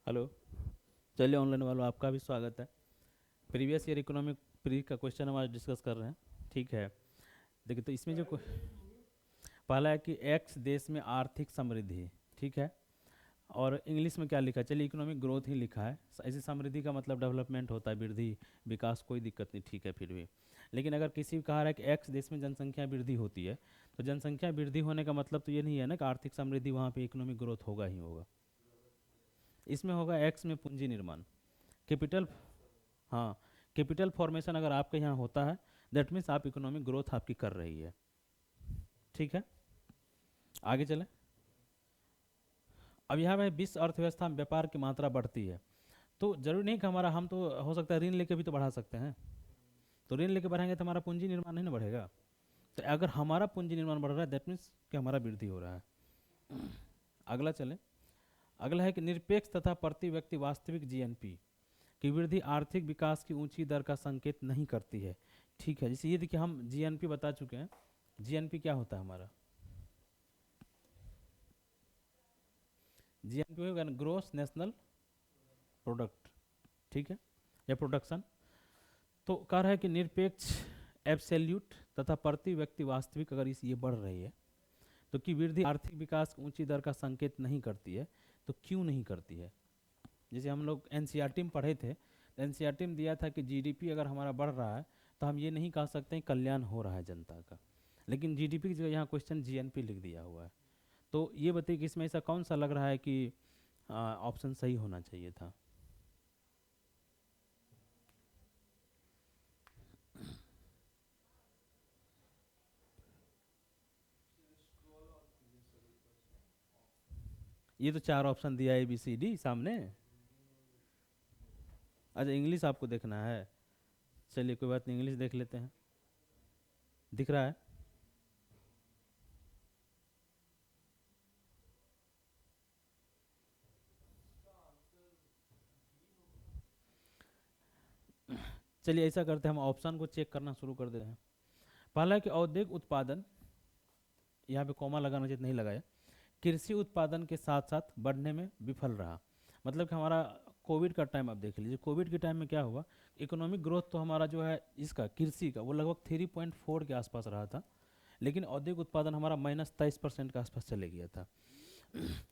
Hello. चलिए, online वालों आपका भी स्वागत है। प्रीवियस ईयर इकोनॉमिक प्री का क्वेश्चन हम आज डिस्कस कर रहे हैं। ठीक है, देखिए तो इसमें जो पहला है कि एक्स देश में आर्थिक समृद्धि। ठीक है, और इंग्लिश में क्या लिखा है? चलिए, इकोनॉमिक ग्रोथ ही लिखा है। ऐसी समृद्धि का मतलब डेवलपमेंट होता है, वृद्धि, विकास, कोई दिक्कत नहीं, ठीक है फिर भी। लेकिन अगर किसी कहा रहा है कि एक्स देश में जनसंख्या वृद्धि होती है, तो जनसंख्या वृद्धि होने का मतलब तो ये नहीं है ना कि आर्थिक समृद्धि वहाँ पे इकोनॉमिक ग्रोथ होगा ही होगा। इसमें होगा एक्स में पूंजी निर्माण, कैपिटल। हाँ, कैपिटल फॉर्मेशन अगर आपके यहाँ होता है, दैट मीन्स आप इकोनॉमिक ग्रोथ आपकी कर रही है। ठीक है, आगे चलें। अब यहाँ पे विश्व अर्थव्यवस्था में व्यापार की मात्रा बढ़ती है, तो जरूरी नहीं कि हमारा, हम तो हो सकता है ऋण लेके भी तो बढ़ा सकते हैं। तो ऋण लेके बढ़ाएंगे तो हमारा पूंजी निर्माण नहीं ना बढ़ेगा। तो अगर हमारा पूंजी निर्माण बढ़ रहा है, दैट मीन्स कि हमारा वृद्धि हो रहा है। अगला चलें। अगला है कि निरपेक्ष तथा प्रति व्यक्ति वास्तविक जीएनपी की वृद्धि आर्थिक विकास की ऊंची दर का संकेत नहीं करती है। ठीक है, जैसे ये देखिए हम जीएनपी बता चुके हैं। जीएनपी क्या होता है हमारा? जीएनपी होगा ग्रोस नेशनल प्रोडक्ट। ठीक है, या प्रोडक्शन। तो कह रहा है कि निरपेक्ष, एब्सोल्यूट तथा प्रति व्यक्ति वास्तविक अगर इस ये बढ़ रही है, तो की वृद्धि आर्थिक विकास की ऊंची दर का संकेत नहीं करती है। तो क्यों नहीं करती है? जैसे हम लोग एनसीईआरटी में पढ़े थे, तो एनसीईआरटी में दिया था कि जीडीपी अगर हमारा बढ़ रहा है, तो हम ये नहीं कह सकते हैं कल्याण हो रहा है जनता का। लेकिन जीडीपी की जगह यहाँ क्वेश्चन जीएनपी लिख दिया हुआ है। तो ये बताइए कि इसमें ऐसा कौन सा लग रहा है कि ऑप्शन सही होना चाहिए था? ये तो चार ऑप्शन दिया है, ABCD सामने। अच्छा, इंग्लिश आपको देखना है। चलिए कोई बात नहीं, इंग्लिश देख लेते हैं। दिख रहा है? चलिए ऐसा करते हैं, हम ऑप्शन को चेक करना शुरू कर देते हैं। पहला है कि औद्योगिक उत्पादन, यहाँ पे कॉमा लगाना चाहिए, नहीं लगाया। कृषि उत्पादन के साथ साथ बढ़ने में विफल रहा। मतलब कि हमारा कोविड का टाइम आप देख लीजिए, कोविड के टाइम में क्या हुआ? इकोनॉमिक ग्रोथ तो हमारा जो है इसका कृषि का वो लगभग 3.4 के आसपास रहा था। लेकिन औद्योगिक उत्पादन हमारा -23% के आसपास चले गया था।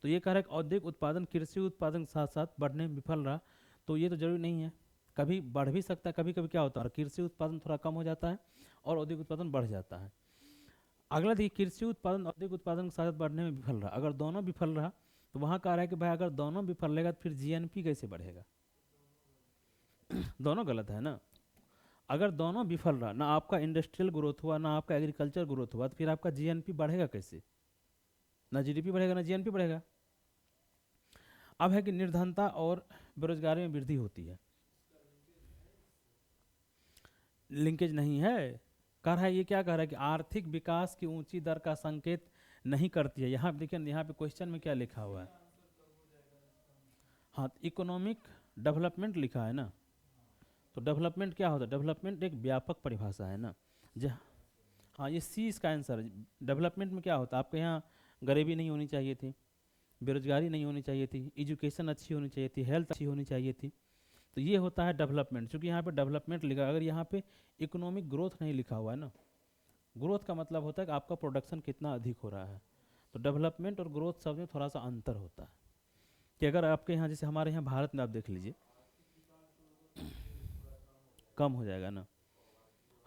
तो ये कह रहा है कि औद्योगिक उत्पादन कृषि उत्पादन के साथ साथ बढ़ने में विफल रहा। तो ये तो जरूरी नहीं है, कभी बढ़ भी सकता है, कभी कभी क्या होता है कृषि उत्पादन थोड़ा कम हो जाता है और औद्योगिक उत्पादन बढ़ जाता है। अगला देखिए, कृषि उत्पादन औद्योगिक उत्पादन के साथ बढ़ने में विफल रहा। अगर दोनों विफल रहा, तो वहाँ कह रहा है कि भाई अगर दोनों विफल रहेगा तो फिर जीएनपी कैसे बढ़ेगा? दोनों गलत है ना। अगर दोनों विफल रहा, ना आपका इंडस्ट्रियल ग्रोथ हुआ ना आपका एग्रीकल्चर ग्रोथ हुआ, तो फिर आपका जीएनपी बढ़ेगा कैसे? ना जीडीपी बढ़ेगा ना जीएनपी बढ़ेगा। अब है कि निर्धनता और बेरोजगारी में वृद्धि होती है। लिंकेज नहीं है। कह रहा है, ये क्या कह रहा है कि आर्थिक विकास की ऊंची दर का संकेत नहीं करती है। यहाँ देखिए, यहाँ पे क्वेश्चन में क्या लिखा हुआ है? हाँ, इकोनॉमिक डेवलपमेंट लिखा है ना। तो डेवलपमेंट क्या होता है? डेवलपमेंट एक व्यापक परिभाषा है ना। जहाँ, हाँ, ये सी इसका आंसर है। डेवलपमेंट में क्या होता है? आपके यहाँ गरीबी नहीं होनी चाहिए थी, बेरोजगारी नहीं होनी चाहिए थी, एजुकेशन अच्छी होनी चाहिए थी, हेल्थ अच्छी होनी चाहिए थी। तो ये होता है डेवलपमेंट। क्योंकि यहाँ पे डेवलपमेंट लिखा है, अगर यहाँ पे इकोनॉमिक ग्रोथ नहीं लिखा हुआ है ना, ग्रोथ का मतलब होता है कि आपका प्रोडक्शन कितना अधिक हो रहा है। तो डेवलपमेंट और ग्रोथ सब में थोड़ा सा अंतर होता है। कि अगर आपके यहाँ, जैसे हमारे यहाँ भारत में आप देख लीजिए, कम हो जाएगा ना।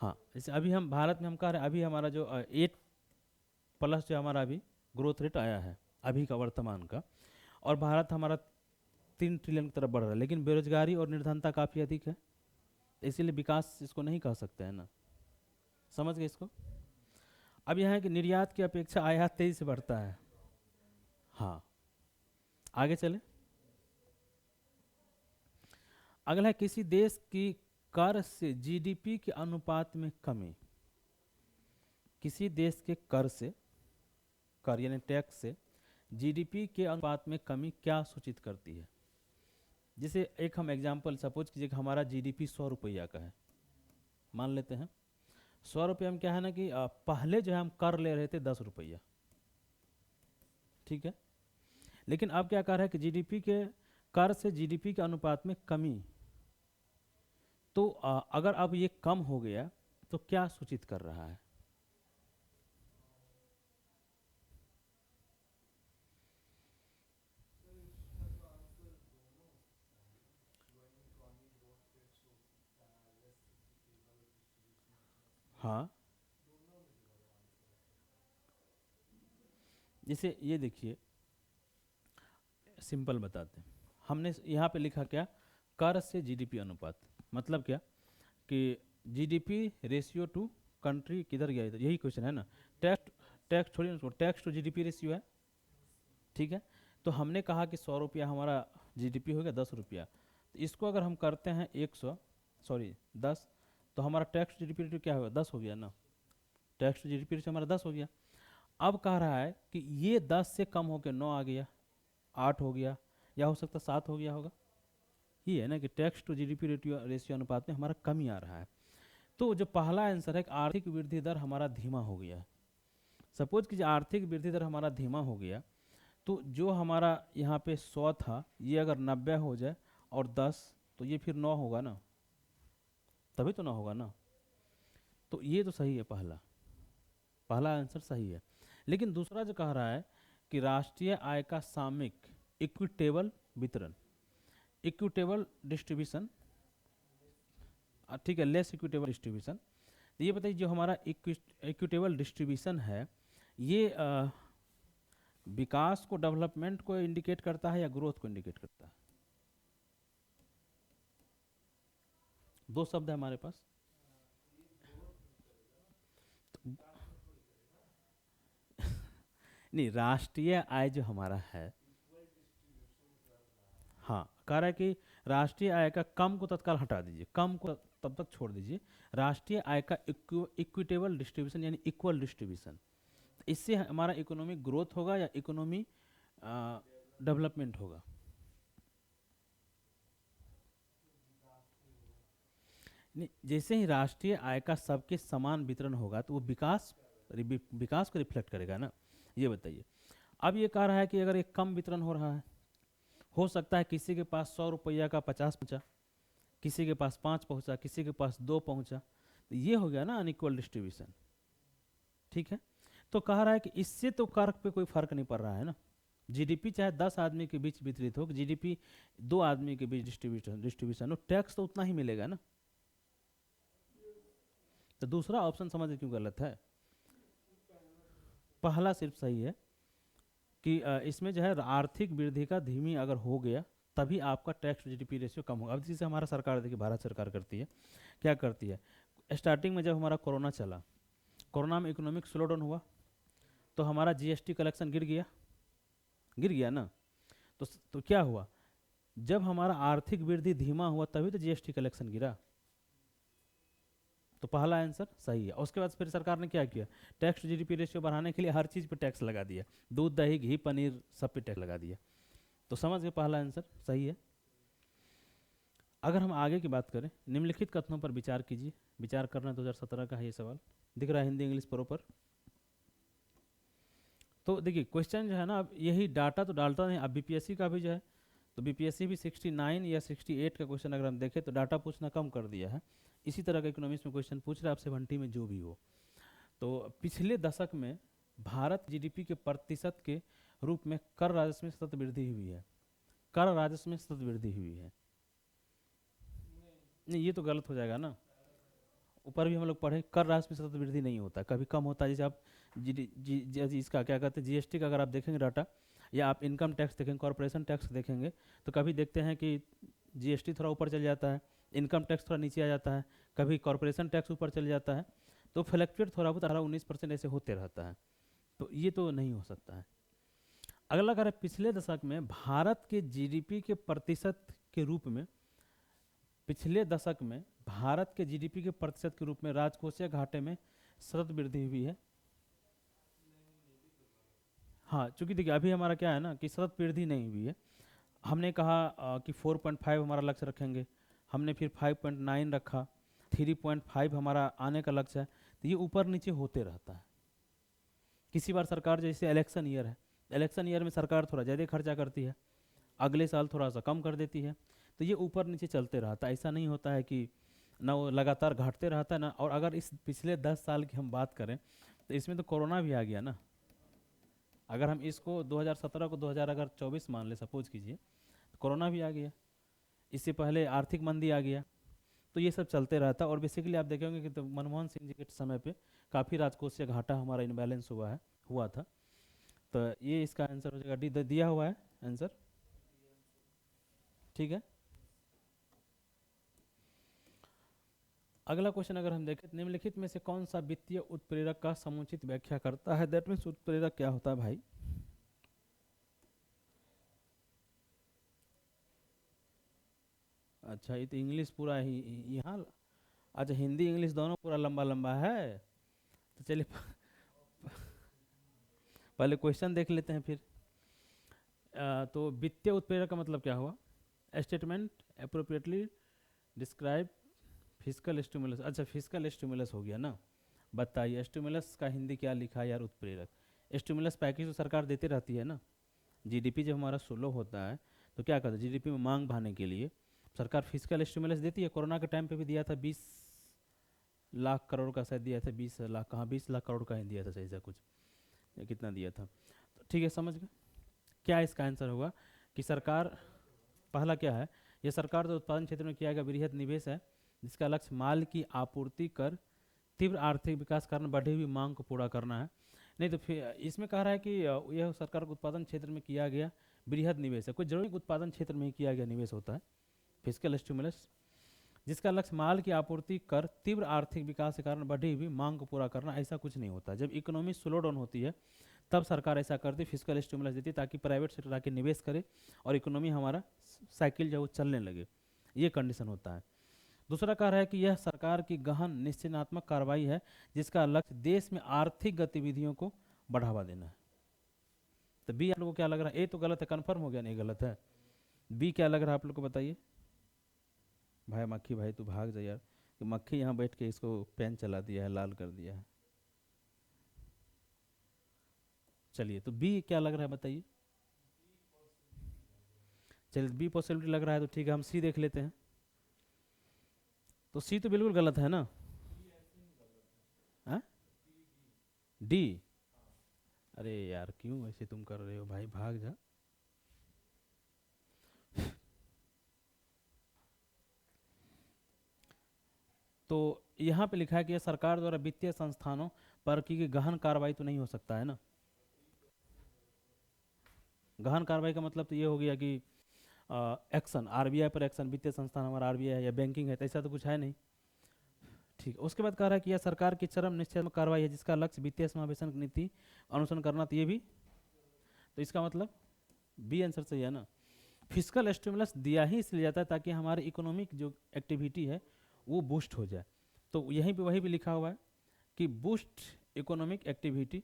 हाँ, जैसे अभी हम भारत में हम कह रहे हैं, अभी हमारा जो 8+ जो हमारा अभी ग्रोथ रेट आया है अभी का वर्तमान का, और भारत हमारा 3 ट्रिलियन की तरफ बढ़ रहा है, लेकिन बेरोजगारी और निर्धनता काफ़ी अधिक है। इसीलिए विकास इसको नहीं कह सकते हैं ना। समझ गए इसको? अब यह है कि निर्यात की अपेक्षा आयात तेजी से बढ़ता है। हाँ, आगे चले। अगला है किसी देश की कर से जीडीपी के अनुपात में कमी। किसी देश के कर से, कर यानी टैक्स से जीडीपी के अनुपात में कमी क्या सूचित करती है? जैसे एक हम एग्जांपल सपोज कीजिए कि हमारा जीडीपी 100 रुपया का है, मान लेते हैं। 100 रुपये में क्या है ना कि पहले जो है हम कर ले रहे थे 10 रुपया। ठीक है, लेकिन अब क्या कर रहा है कि जीडीपी के कर से जीडीपी के अनुपात में कमी, तो अगर अब ये कम हो गया तो क्या सूचित कर रहा है? हाँ, जैसे ये देखिए, सिंपल बताते हैं। हमने यहाँ पे लिखा क्या, कर से जीडीपी अनुपात, मतलब क्या कि जीडीपी रेशियो टू कंट्री किधर गया, इधर, यही क्वेश्चन है ना। टैक्स, टैक्स छोड़िए उसको, टैक्स टू जीडीपी रेशियो है, ठीक है। तो हमने कहा कि 100 रुपया हमारा जीडीपी हो गया 10 रुपया, तो इसको अगर हम करते हैं 100, सॉरी 10, तो हमारा टैक्स टू जीडीपी रेशियो क्या होगा, 10 हो गया ना। टैक्स टू जीडीपी रेशियो हमारा 10 हो गया। अब कह रहा है कि ये 10 से कम होकर 9 आ गया, 8 हो गया, या हो सकता 7 हो गया होगा। ये है ना कि टैक्स टू जीडीपी रेशियो अनुपात में हमारा कमी आ रहा है। तो जो पहला आंसर है कि आर्थिक वृद्धि दर हमारा धीमा हो गया है। सपोज कि आर्थिक वृद्धि दर हमारा धीमा हो गया, तो जो हमारा यहाँ पे 100 था, ये अगर 90 हो जाए और 10, तो ये फिर 9 होगा ना, तभी तो 9 होगा ना। तो ये तो सही है, पहला पहला आंसर सही है। लेकिन दूसरा जो कह रहा है कि राष्ट्रीय आय का सामयिक इक्विटेबल वितरण, इक्विटेबल डिस्ट्रीब्यूशन, ठीक है, लेस इक्विटेबल डिस्ट्रीब्यूशन। तो ये बताइए, जो हमारा इक्विटेबल डिस्ट्रीब्यूशन है, ये विकास को, डेवलपमेंट को इंडिकेट करता है या ग्रोथ को इंडिकेट करता है? दो शब्द है हमारे पास। नहीं, राष्ट्रीय आय जो हमारा है, हाँ, कह रहा है कि राष्ट्रीय आय का कम को तत्काल हटा दीजिए, कम को तब तक छोड़ दीजिए, राष्ट्रीय आय का इक्विटेबल डिस्ट्रीब्यूशन यानी इक्वल डिस्ट्रीब्यूशन, इससे हमारा इकोनॉमिक ग्रोथ होगा या इकोनॉमी डेवलपमेंट होगा? नहीं, जैसे ही राष्ट्रीय आय का सबके समान वितरण होगा तो वो विकास को रिफ्लेक्ट करेगा ना। ये बताइए, अब ये कह रहा है कि अगर एक कम वितरण हो रहा है, हो सकता है किसी के पास 100 रुपया का 50 पहुंचा, किसी के पास 5 पहुंचा, किसी के पास 2 पहुंचा, तो ये हो गया ना अनइक्वल डिस्ट्रीब्यूशन, ठीक है। तो कह रहा है कि इससे तो कर पे कोई फर्क नहीं पड़ रहा है ना। जीडीपी चाहे 10 आदमी के बीच वितरित हो, जीडीपी 2 आदमी के बीच डिस्ट्रीब्यूशन हो, टैक्स तो उतना ही मिलेगा ना। तो दूसरा ऑप्शन समझ क्यों गलत है, पहला सिर्फ सही है कि इसमें जो है आर्थिक वृद्धि का धीमी अगर हो गया, तभी आपका टैक्स टू जीडीपी रेशियो कम होगा। अब जिसे हमारा सरकार, देखिए भारत सरकार करती है, क्या करती है, स्टार्टिंग में जब हमारा कोरोना चला, कोरोना में इकोनॉमिक स्लो डाउन हुआ, तो हमारा जीएसटी कलेक्शन गिर गया ना। तो क्या हुआ, जब हमारा आर्थिक वृद्धि धीमा हुआ तभी तो जीएसटी कलेक्शन गिरा। तो पहला आंसर सही है। उसके बाद फिर सरकार ने क्या किया, टैक्स टू जीडीपी रेशियो बढ़ाने के लिए हर चीज़ पे टैक्स लगा दिया, दूध दही घी पनीर सब पे टैक्स लगा दिया। तो समझ गए, पहला आंसर सही है। अगर हम आगे की बात करें, निम्नलिखित कथनों पर विचार कीजिए। विचार करना 2017 का है ये सवाल, दिख रहा है हिंदी इंग्लिश प्रॉपर। तो देखिए क्वेश्चन जो है ना, अब यही डाटा तो डालता नहीं, अब बीपीएससी का भी जो है, तो बीपीएससी भी 69 या 68 का क्वेश्चन अगर हम देखें तो डाटा पूछना कम कर दिया है। इसी तरह का इकोनॉमिक्स में क्वेश्चन पूछ रहा है आप 70 में जो भी हो। तो पिछले दशक में भारत जीडीपी के प्रतिशत के रूप में कर राजस्व में सतत वृद्धि हुई है, कर राजस्व में सतत वृद्धि हुई है। नहीं, ये तो गलत हो जाएगा ना। ऊपर भी हम लोग पढ़े, कर राजस्व में सतत वृद्धि नहीं होता, कभी कम होता है। जैसे आप इसका क्या कहते हैं, जीएसटी का अगर आप देखेंगे डाटा, या आप इनकम टैक्स देखेंगे, कॉर्पोरेशन टैक्स देखेंगे, तो कभी देखते हैं कि जीएसटी थोड़ा ऊपर चल जाता है, इनकम टैक्स थोड़ा नीचे आ जाता है, कभी कॉर्पोरेशन टैक्स ऊपर चल जाता है, तो फ्लक्चुएट थोड़ा बहुत 18-19% ऐसे होते रहता है। तो ये तो नहीं हो सकता है। अगला कह रहा है, पिछले दशक में भारत के जीडीपी के प्रतिशत के रूप में, पिछले दशक में भारत के जीडीपी के प्रतिशत के रूप में राजकोषीय घाटे में सतत वृद्धि हुई है। हाँ, चूंकि देखिए अभी हमारा क्या है ना कि सतत वृद्धि नहीं हुई है। हमने कहा कि 4.5 हमारा लक्ष्य रखेंगे, हमने फिर 5.9 रखा, 3.5 हमारा आने का लक्ष्य है। तो ये ऊपर नीचे होते रहता है। किसी बार सरकार, जैसे इलेक्शन ईयर है, इलेक्शन ईयर में सरकार थोड़ा ज़्यादा खर्चा करती है, अगले साल थोड़ा सा कम कर देती है। तो ये ऊपर नीचे चलते रहता है, ऐसा नहीं होता है कि ना वो लगातार घटते रहता है ना। और अगर इस पिछले 10 साल की हम बात करें तो इसमें तो कोरोना भी आ गया ना। अगर हम इसको 2017 को 2024 मान ले, सपोज कीजिए, तो कोरोना भी आ गया, इससे पहले आर्थिक मंदी आ गया। तो ये सब चलते रहता है। और बेसिकली आप देखेंगे कि तो मनमोहन सिंह जी के समय पे काफ़ी राजकोषीय घाटा हमारा इनबैलेंस हुआ था। तो ये इसका आंसर हो जाएगा डी, दिया हुआ है आंसर। ठीक है, अगला क्वेश्चन अगर हम देखें, निम्नलिखित में से कौन सा वित्तीय उत्प्रेरक का समुचित व्याख्या करता है? दैट मीन्स उत्प्रेरक क्या होता है भाई? अच्छा, ये तो इंग्लिश पूरा ही यहाँ, अच्छा हिंदी इंग्लिश दोनों पूरा लंबा लंबा है। तो चलिए पहले क्वेश्चन देख लेते हैं फिर। तो वित्तीय उत्प्रेरक का मतलब क्या हुआ? Statement appropriately describe physical stimulus. अच्छा, फिजिकल स्टिमुलस हो गया ना। बताइए स्टिमुलस का हिंदी क्या लिखा है यार? उत्प्रेरक। स्टिमुलस पैकेज तो सरकार देते रहती है ना। जीडीपी जब हमारा स्लो होता है तो क्या करता है, जीडीपी में मांग बढ़ाने के लिए सरकार फिजिकल स्टिमुलस देती है। कोरोना के टाइम पे भी दिया था, 20 लाख करोड़ का शायद दिया था। 20 लाख कहाँ, 20 लाख करोड़ का ही दिया था, सही सा कुछ, या कितना दिया था। तो ठीक है, समझ गए। क्या इसका आंसर होगा कि सरकार, पहला क्या है, यह सरकार तो उत्पादन क्षेत्र में किया गया वृहद निवेश है जिसका लक्ष्य माल की आपूर्ति कर तीव्र आर्थिक विकास कारण बढ़ी हुई मांग को पूरा करना है। नहीं तो फिर इसमें कह रहा है कि यह सरकार के उत्पादन क्षेत्र में किया गया वृहद निवेश है, कोई जरूरी उत्पादन क्षेत्र में ही किया गया निवेश होता है फिजिकल स्टिमुलस, जिसका लक्ष्य माल की आपूर्ति कर तीव्र आर्थिक विकास के कारण बढ़ी हुई मांग को पूरा करना। ऐसा कुछ नहीं होता। जब इकोनॉमी स्लो डाउन होती है तब सरकार ऐसा करती, फिजिकल स्टिमुलस देती ताकि प्राइवेट सेक्टर आके निवेश करे और इकोनॉमी हमारा साइकिल जो चलने लगे। ये कंडीशन होता है। दूसरा कह रहा है कि यह सरकार की गहन निश्चयनात्मक कार्रवाई है जिसका लक्ष्य देश में आर्थिक गतिविधियों को बढ़ावा देना है। तो बी आप लोगों को क्या लग रहा है? ए तो गलत है, कंफर्म हो गया, नहीं गलत है। बी क्या लग रहा है आप लोग को, बताइए। भाई मक्खी भाई तू भाग जा यार, कि मक्खी यहाँ बैठ के इसको पेन चला दिया है, लाल कर दिया है। चलिए, तो बी क्या लग रहा है बताइए। चलिए, बी पॉसिबिलिटी लग रहा है तो ठीक है, हम सी देख लेते हैं। तो सी तो बिल्कुल गलत है ना। हाँ, डी। अरे यार क्यों ऐसे तुम कर रहे हो भाई, भाग जा। तो यहाँ पे लिखा है कि यह सरकार द्वारा वित्तीय संस्थानों पर की गई गहन कार्रवाई तो नहीं हो सकता है ना। गहन कार्रवाई का मतलब तो ये हो गया कि एक्शन, आरबीआई पर एक्शन, वित्तीय संस्थान हमारा आरबीआई है या बैंकिंग है, तो ऐसा तो कुछ है नहीं। ठीक है, उसके बाद कह रहा है कि यह सरकार की चरम निश्चयात्मक कार्रवाई है जिसका लक्ष्य वित्तीय समावेशन नीति अनुसरण करना। तो ये भी, तो इसका मतलब बी आंसर सही है ना। फिजिकल स्टिमुलस दिया ही इसलिए जाता है ताकि हमारी इकोनॉमिक जो एक्टिविटी है वो बूस्ट हो जाए। तो यहीं पे वही भी लिखा हुआ है कि बूस्ट इकोनॉमिक एक्टिविटी।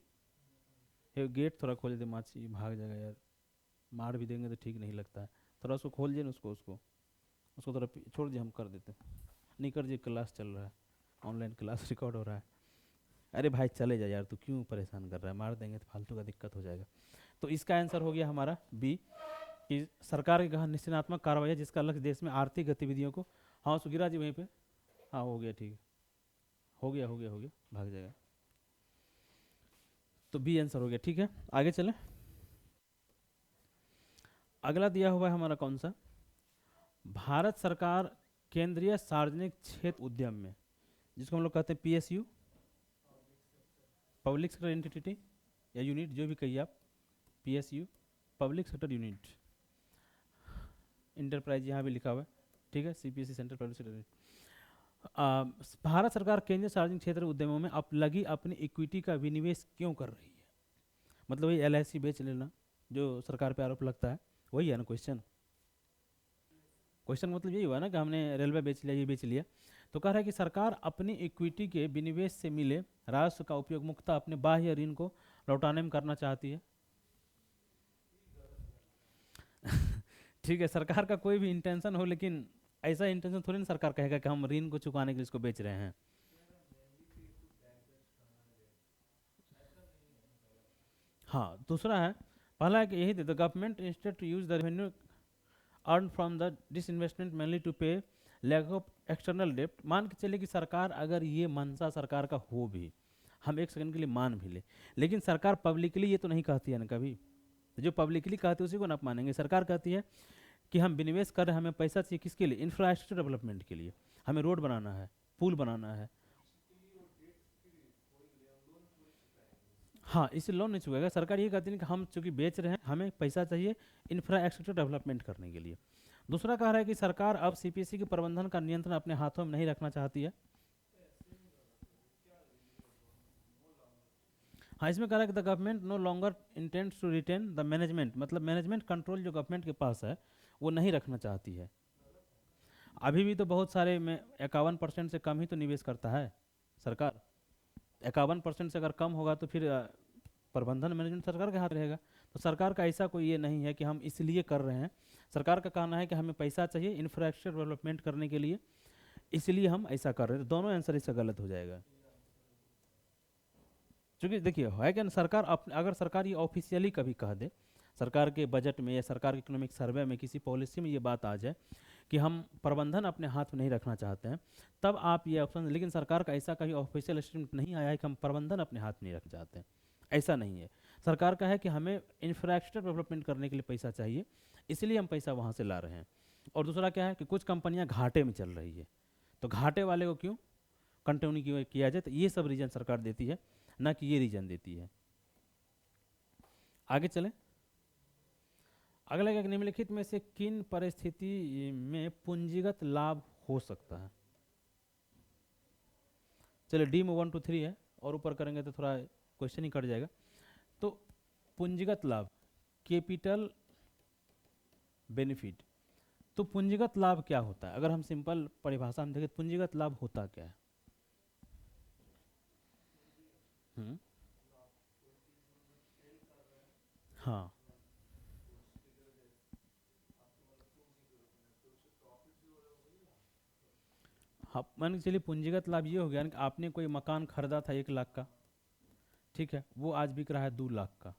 ये गेट थोड़ा खोल दे, माची भाग जाएगा यार, मार भी देंगे तो ठीक नहीं लगता है। थोड़ा उसको खोल दिए ना, उसको उसको उसको थोड़ा छोड़ दिए, हम कर देते हैं। नहीं कर जी, क्लास चल रहा है, ऑनलाइन क्लास रिकॉर्ड हो रहा है। अरे भाई चले जा यार, तू क्यों परेशान कर रहा है, मार देंगे तो फालतू का दिक्कत हो जाएगा। तो इसका आंसर हो गया हमारा बी, कि सरकार की गहन निश्चयात्मक कार्रवाई है जिसका लक्ष्य देश में आर्थिक गतिविधियों को। हाँ सुगिरा जी वहीं पे, हाँ हो गया, ठीक है, हो गया हो गया हो गया, भाग जाएगा। तो बी आंसर हो गया। ठीक है, आगे चलें। अगला दिया हुआ है हमारा कौन सा, भारत सरकार केंद्रीय सार्वजनिक क्षेत्र उद्यम में, जिसको हम लोग कहते हैं पीएसयू, पब्लिक सेक्टर एंटिटी या यूनिट, जो भी कहिए आप, PSU public sector unit, enterprise यहाँ भी लिखा हुआ है। ठीक है, CPSC central public sector unit. Bharat सरकार केंद्रीय सार्वजनिक क्षेत्र उद्यमों में लगी अपनी इक्विटी का विनिवेश क्यों कर रही है? मतलब वही एलआईसी बेच लेना जो सरकार पे आरोप लगता है, वही है ना क्वेश्चन। क्वेश्चन मतलब यही हुआ ना कि हमने रेलवे बेच लिया, ये बेच लिया। तो कह रहा है कि सरकार अपनी इक्विटी के विनिवेश से मिले राजस्व का उपयोग मुख्यतः अपने बाह्य ऋण को लौटाने में करना चाहती है। ठीक है, सरकार का कोई भी इंटेंशन हो, लेकिन ऐसा इंटेंशन थोड़ी ना सरकार कहेगा कि हम ऋण को चुकाने के लिए इसको बेच रहे हैं। हाँ, दूसरा है, पहला है कि यही the government instead to use the revenue earn from the disinvestment mainly to pay lack of external डेप्ट। मान के चले कि सरकार, अगर ये मंशा सरकार का हो भी, हम एक सेकंड के लिए मान भी ले, लेकिन सरकार पब्लिकली ये तो नहीं कहती है ना कभी। जो पब्लिकली कहती है उसी को ना आप मानेंगे। सरकार कहती है कि हम विनिवेश कर रहे हैं, हमें पैसा चाहिए किसके लिए, इंफ्रास्ट्रक्चर डेवलपमेंट के लिए, हमें रोड बनाना है, पुल बनाना है। हाँ, इससे लोन नहीं चुकेगा। सरकार ये कहती है कि हम चूंकि बेच रहे हैं, हमें पैसा चाहिए इंफ्रास्ट्रक्चर डेवलपमेंट करने के लिए। दूसरा कह रहा है कि सरकार अब सीपीएससी के प्रबंधन का नियंत्रण अपने हाथों में नहीं रखना चाहती है। हाँ, इसमें कह रहा है कि the government no longer intends to retain the management, मतलब मैनेजमेंट कंट्रोल जो गवर्नमेंट के पास है वो नहीं रखना चाहती है। अभी भी तो बहुत सारे में 51% से कम ही तो निवेश करता है सरकार। 51% से अगर कम होगा तो फिर प्रबंधन मैनेजमेंट सरकार के हाथ रहेगा। तो सरकार का ऐसा कोई ये नहीं है कि हम इसलिए कर रहे हैं। सरकार का कहना है कि हमें पैसा चाहिए इंफ्रास्ट्रक्चर डेवलपमेंट करने के लिए, इसलिए हम ऐसा कर रहे हैं। तो दोनों आंसर इसका गलत हो जाएगा। क्योंकि देखिए है क्या ना, सरकार अगर सरकार ये ऑफिशियली कभी कह दे, सरकार के बजट में या सरकार के इकोनॉमिक सर्वे में किसी पॉलिसी में ये बात आ जाए कि हम प्रबंधन अपने हाथ में नहीं रखना चाहते हैं, तब आप ये ऑप्शन। लेकिन सरकार का ऐसा कभी ऑफिशियल स्टेटमेंट नहीं आया है कि हम प्रबंधन अपने हाथ में नहीं रखना चाहते हैं, ऐसा नहीं है। सरकार का है कि हमें इंफ्रास्ट्रक्चर डेवलपमेंट करने के लिए पैसा चाहिए, इसलिए हम पैसा वहाँ से ला रहे हैं। और दूसरा क्या है कि कुछ कंपनियां घाटे में चल रही है, तो घाटे वाले को क्यों कंटिन्यू किया जाए, तो ये सब रीजन सरकार देती है, ना कि ये रीजन देती है। आगे चलें। अगला एक, निम्नलिखित में से किन परिस्थिति में पूंजीगत लाभ हो सकता है। चलिए डी में 1 2 3 है, और ऊपर करेंगे तो थोड़ा क्वेश्चन ही कट जाएगा। तो पूंजीगत लाभ, कैपिटल बेनिफिट। तो पूंजीगत लाभ क्या होता है, अगर हम सिंपल परिभाषा में देखें तो पूंजीगत लाभ होता क्या है। हाँ, हाँ, मान के चलिए पूंजीगत लाभ ये हो गया ना कि आपने कोई मकान खरीदा था 1 लाख का, ठीक है, वो आज बिक रहा है 2 लाख का,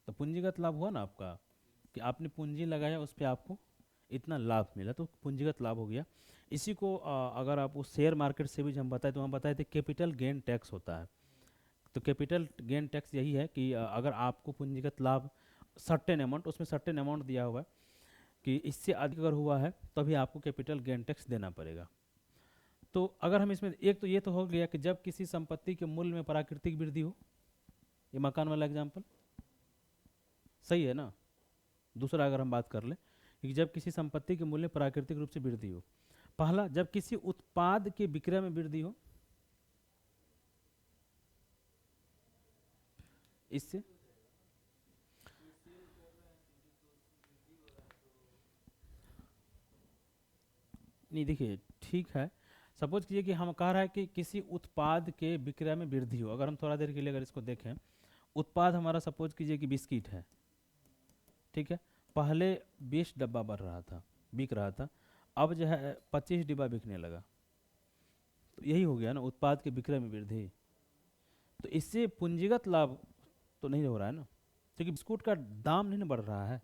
तो पूंजीगत लाभ हुआ ना आपका, कि आपने पूंजी लगाया, उस पर आपको इतना लाभ मिला, तो पूंजीगत लाभ हो गया। इसी को अगर आप उस शेयर मार्केट से भी हम बताए, तो हम बताए थे कैपिटल गेन टैक्स होता है। तो कैपिटल गेन टैक्स यही है कि अगर आपको पूंजीगत लाभ सर्टेन अमाउंट, उसमें सर्टेन अमाउंट दिया हुआ है कि इससे अधिक अगर हुआ है तभी आपको कैपिटल गेन टैक्स देना पड़ेगा। तो अगर हम इसमें एक, तो ये तो हो गया कि जब किसी संपत्ति के मूल्य में प्राकृतिक वृद्धि हो, ये मकान वाला एग्जाम्पल सही है ना। दूसरा अगर हम बात कर ले कि जब किसी संपत्ति के मूल्य में प्राकृतिक रूप से वृद्धि हो। पहला, जब किसी उत्पाद के विक्रय में वृद्धि हो, इससे नहीं, देखिए ठीक है, सपोज कीजिए कि हम कह रहा है कि किसी उत्पाद के विक्रय में वृद्धि हो। अगर हम थोड़ा देर के लिए अगर इसको देखें, उत्पाद हमारा सपोज कीजिए कि बिस्किट है, ठीक है, पहले 20 डब्बा बढ़ रहा था, बिक रहा था, अब जो है 25 डिब्बा बिकने लगा, तो यही हो गया ना उत्पाद के विक्रय में वृद्धि। तो इससे पूंजीगत लाभ तो नहीं हो रहा है ना, क्योंकि बिस्कुट का दाम नहीं ना बढ़ रहा है।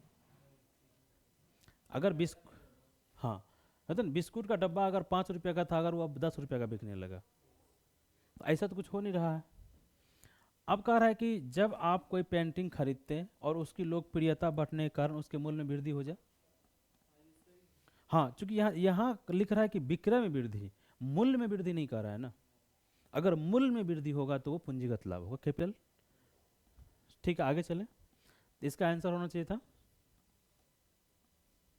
अगर हाँ, मतलब बिस्कुट का डब्बा अगर 5 रुपये का था, अगर वो अब 10 रुपये का बिकने लगा, तो ऐसा तो कुछ हो नहीं रहा है। अब कह रहा है कि जब आप कोई पेंटिंग खरीदते हैं और उसकी लोकप्रियता बढ़ने के कारण उसके मूल्य में वृद्धि हो जाए। हाँ, चूंकि यहाँ यहाँ लिख रहा है कि विक्रय में वृद्धि, मूल्य में वृद्धि नहीं कर रहा है ना। अगर मूल्य में वृद्धि होगा तो वो पूंजीगत लाभ होगा, कैपिटल। ठीक है, आगे चले। इसका आंसर होना चाहिए था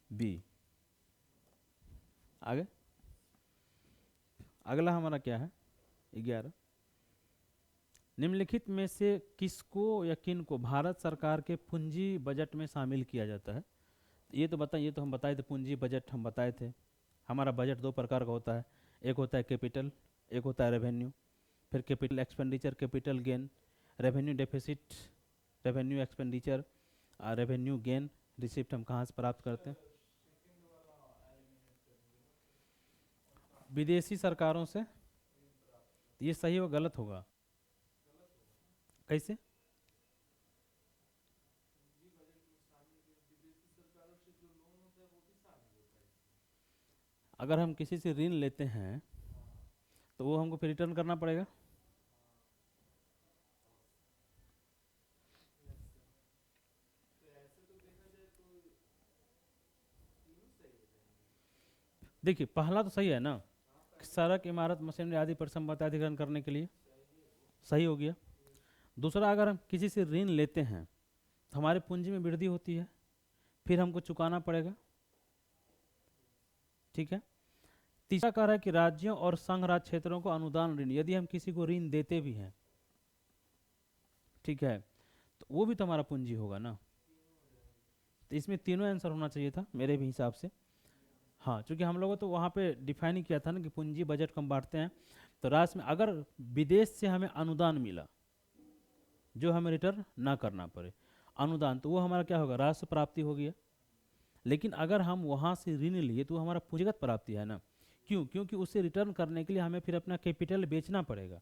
बी। आगे अगला हमारा क्या है, 11, निम्नलिखित में से किसको या किन को भारत सरकार के पूंजी बजट में शामिल किया जाता है। ये तो बताइए, ये तो हम बताए थे, पूंजी बजट हम बताए थे। हमारा बजट 2 प्रकार का होता है, एक होता है कैपिटल, एक होता है रेवेन्यू। फिर capital expenditure, capital gain, revenue deficit, revenue expenditure, revenue gain, receipt हम कहाँ से प्राप्त करते हैं, विदेशी सरकारों से। ये सही हो गलत होगा, कैसे। अगर हम किसी से ऋण लेते हैं तो वो हमको फिर रिटर्न करना पड़ेगा। देखिए पहला तो सही है ना, सड़क इमारत मशीनरी आदि पर संपत्ति अधिग्रहण करने के लिए सही हो गया। दूसरा, अगर हम किसी से ऋण लेते हैं तो हमारे पूंजी में वृद्धि होती है, फिर हमको चुकाना पड़ेगा, ठीक है। तीसरा कह रहा है कि राज्यों और संघ राज्य क्षेत्रों को अनुदान ऋण, यदि हम किसी को ऋण देते भी हैं, ठीक है, तो वो भी तो हमारा पूंजी होगा ना। तो इसमें तीनों आंसर होना चाहिए था मेरे भी हिसाब से। हाँ, क्योंकि हम लोगों तो वहाँ पे डिफाइन ही किया था ना कि पूंजी बजट को हम बांटते हैं, तो राष्ट्र में अगर विदेश से हमें अनुदान मिला जो हमें रिटर्न ना करना पड़े अनुदान, तो वो हमारा क्या होगा, राष्ट्र प्राप्ति हो गया। लेकिन अगर हम वहाँ से ऋण लिए तो वो हमारा पूंजीगत प्राप्ति है ना। क्यों? क्योंकि उसे रिटर्न करने के लिए हमें फिर अपना कैपिटल बेचना पड़ेगा।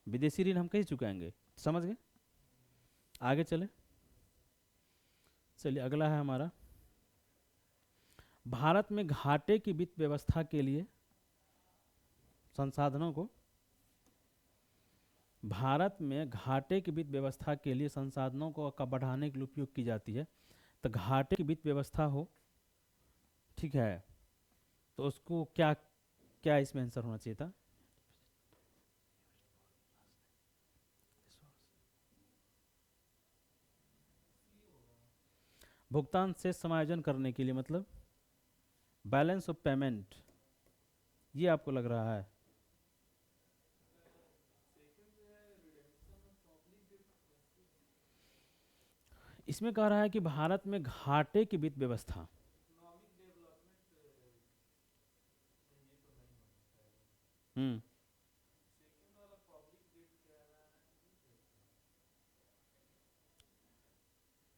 विदेशी ऋण हम कैसे चुकाएंगे, समझ गए। आगे चले, चलिए अगला है हमारा, भारत में घाटे की वित्त व्यवस्था के लिए संसाधनों को, भारत में घाटे की वित्त व्यवस्था के लिए संसाधनों को का बढ़ाने के लिए उपयोग की जाती है। तो घाटे की वित्त व्यवस्था हो, ठीक है, तो उसको क्या क्या इसमें आंसर होना चाहिए था। भुगतान से समायोजन करने के लिए, मतलब बैलेंस ऑफ पेमेंट, ये आपको लग रहा है। इसमें कह रहा है कि भारत में घाटे की वित्त व्यवस्था, हम्म,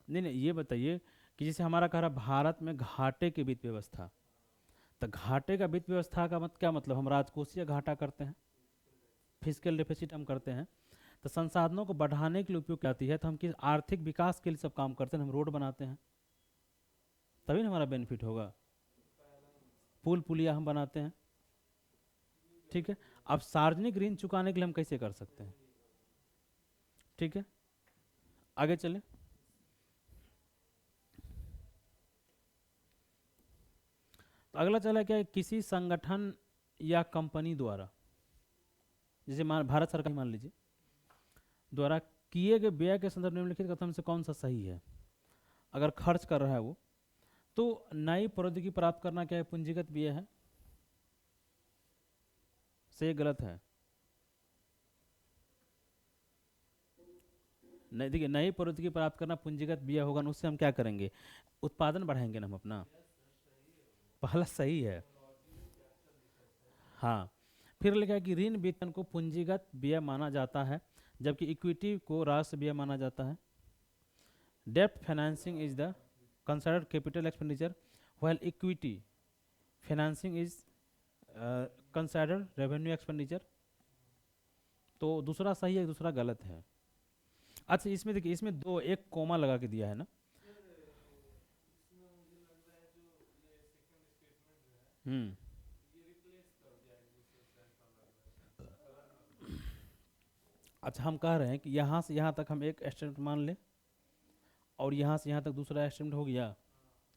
नहीं नहीं, ये बताइए कि जैसे हमारा कह रहा भारत में घाटे की वित्त व्यवस्था, तो घाटे का वित्त व्यवस्था का क्या मतलब, हम राजकोषीय घाटा करते हैं, फिजिकल डेफिसिट हम करते हैं। तो संसाधनों को बढ़ाने के लिए उपयोग की आती है, तो हम किस आर्थिक विकास के लिए सब काम करते हैं, हम रोड बनाते हैं तभी ना हमारा बेनिफिट होगा, पुल पुलिया हम बनाते हैं, ठीक है। अब सार्वजनिक ऋण चुकाने के लिए हम कैसे कर सकते हैं, ठीक है। आगे चले, तो अगला चला क्या है, किसी संगठन या कंपनी द्वारा, जैसे भारत सरकार मान लीजिए, द्वारा किए गए व्यय के संदर्भ में निम्नलिखित कथन से कौन सा सही है। अगर खर्च कर रहा है वो, तो नई प्रौद्योगिकी प्राप्त करना क्या है, पूंजीगत व्यय है, सही गलत है। नहीं, देखिए नई प्रौद्योगिकी प्राप्त करना पूंजीगत व्यय होगा ना, उससे हम क्या करेंगे, उत्पादन बढ़ाएंगे ना हम अपना, पहला सही है। हाँ, फिर लिखा है कि ऋण वेतन को पूंजीगत व्यय माना जाता है, जबकि इक्विटी को राष्ट्र व्यय माना जाता है। डेब्ट financing is the considered capital expenditure, while equity financing is considered revenue expenditure. तो दूसरा सही है, दूसरा गलत है। अच्छा, इसमें देखिए, इसमें दो एक कोमा लगा के दिया है ना। हम्म, अच्छा, हम कह रहे हैं कि यहाँ से यहाँ तक हम एक एस्टिमेट मान लें और यहाँ से यहाँ तक दूसरा एस्टिमेट हो गया,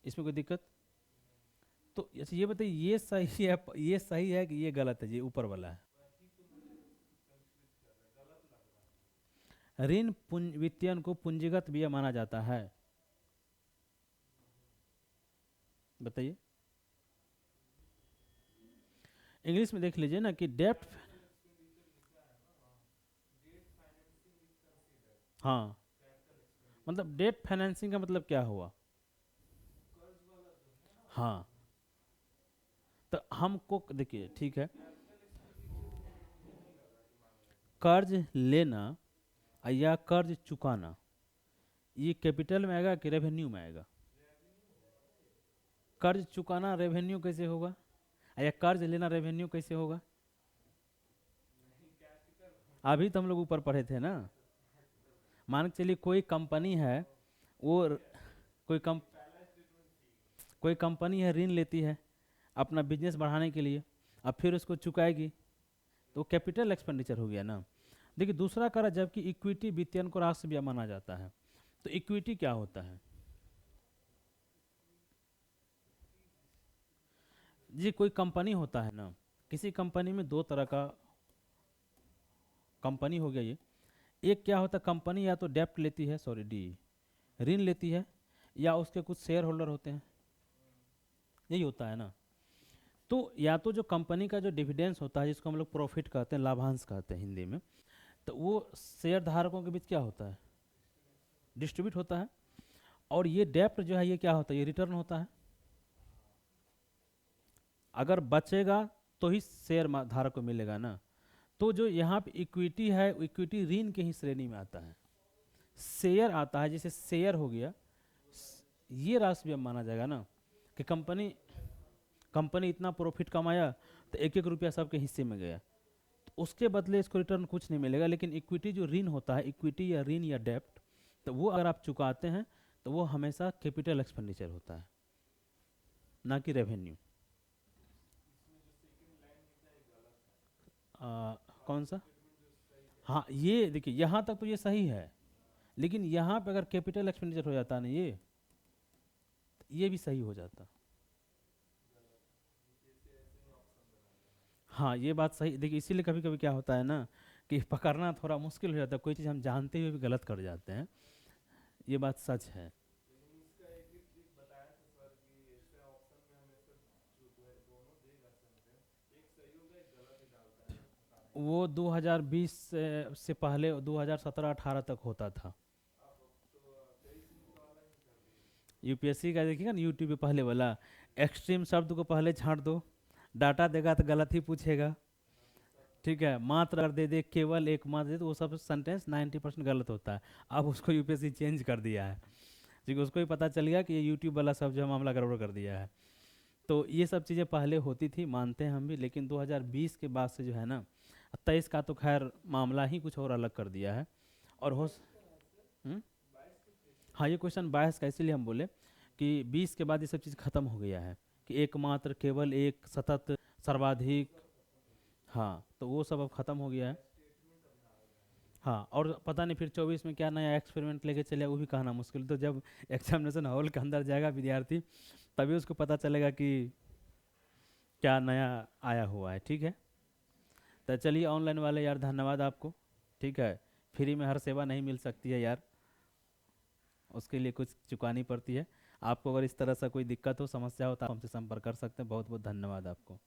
इसमें कोई दिक्कत। तो अच्छा ये बताइए, ये सही है, ये सही है कि ये गलत है, ये ऊपर वाला है। ऋण वित्तीयन को पूंजीगत व्यय माना जाता है, बताइए। इंग्लिश में देख लीजिए ना कि डेप्ट, हाँ, मतलब डेट फाइनेंसिंग का मतलब क्या हुआ, हाँ। तो हमको देखिए, ठीक है, कर्ज लेना या कर्ज चुकाना, ये कैपिटल में आएगा कि रेवेन्यू में आएगा। कर्ज चुकाना रेवेन्यू कैसे होगा, या कर्ज लेना रेवेन्यू कैसे होगा। अभी तो हम लोग ऊपर पढ़े थे ना, मान के चलिए कोई कंपनी है, वो कोई कम कोई कंपनी है ऋण लेती है अपना बिजनेस बढ़ाने के लिए, अब फिर उसको चुकाएगी, तो कैपिटल एक्सपेंडिचर हो गया ना। देखिए दूसरा करा, जबकि इक्विटी वित्तीयन को राशि भी माना जाता है। तो इक्विटी क्या होता है जी? कोई कंपनी होता है ना, किसी कंपनी में दो तरह का कंपनी हो गया ये। एक क्या होता है, कंपनी या तो डेप्ट लेती है, सॉरी डी, ऋण लेती है, या उसके कुछ शेयर होल्डर होते हैं, यही होता है ना। तो या तो जो कंपनी का जो डिविडेंस होता है, जिसको हम लोग प्रॉफिट कहते हैं, लाभांश कहते हैं हिंदी में, तो वो शेयर धारकों के बीच क्या होता है, डिस्ट्रीब्यूट होता है। और ये डेप्ट जो है ये क्या होता है, ये रिटर्न होता है। अगर बचेगा तो ही शेयर धारक को मिलेगा ना। तो जो यहाँ पे इक्विटी है, इक्विटी ऋण के ही श्रेणी में आता है। शेयर आता है, जैसे शेयर हो गया, ये राशि भी अब माना जाएगा ना, कि कंपनी कंपनी इतना प्रॉफिट कमाया तो एक एक रुपया सबके हिस्से में गया, तो उसके बदले इसको रिटर्न कुछ नहीं मिलेगा। लेकिन इक्विटी जो ऋण होता है, इक्विटी या ऋण या डेप्ट, तो वो अगर आप चुकाते हैं तो वो हमेशा कैपिटल एक्सपेंडिचर होता है, ना कि रेवेन्यू। कौन सा? हाँ ये देखिए, यहाँ तक तो ये सही है, लेकिन यहाँ पे अगर कैपिटल एक्सपेंडिचर हो जाता है ना ये, तो ये भी सही हो जाता। हाँ ये बात सही, देखिए इसीलिए कभी कभी क्या होता है ना, कि पकड़ना थोड़ा मुश्किल हो जाता है, कोई चीज़ हम जानते हुए भी गलत कर जाते हैं, ये बात सच है। वो 2020 से पहले 2017-18 तक होता था। यूपीएससी का देखिएगा ना यूट्यूब पे पहले वाला, एक्सट्रीम शब्द को पहले छांट दो, डाटा देगा तो गलत ही पूछेगा, ठीक है। मात्र अगर दे दे, केवल एक मात्र दे, तो वो सब सेंटेंस 90% गलत होता है। अब उसको यूपीएससी चेंज कर दिया है, क्योंकि उसको भी पता चल गया कि ये यूट्यूब वाला सब जो है मामला गड़बड़ कर दिया है। तो ये सब चीज़ें पहले होती थी, मानते हैं हम भी, लेकिन 2020 के बाद से जो है ना, 23 का तो खैर मामला ही कुछ और अलग कर दिया है। और हम्म? हाँ ये क्वेश्चन 22 का इसीलिए हम बोले कि 20 के बाद ये सब चीज़ खत्म हो गया है, कि एकमात्र, केवल, एक, सतत, सर्वाधिक, हाँ तो वो सब अब खत्म हो गया है। हाँ और पता नहीं फिर 24 में क्या नया एक्सपेरिमेंट लेके चले, वो भी कहना मुश्किल। तो जब एग्जामिनेशन हॉल के अंदर जाएगा विद्यार्थी, तभी उसको पता चलेगा कि क्या नया आया हुआ है, ठीक है। तो चलिए ऑनलाइन वाले यार, धन्यवाद आपको, ठीक है। फ्री में हर सेवा नहीं मिल सकती है यार, उसके लिए कुछ चुकानी पड़ती है। आपको अगर इस तरह से कोई दिक्कत हो, समस्या हो, तो आप हमसे संपर्क कर सकते हैं। बहुत बहुत धन्यवाद आपको।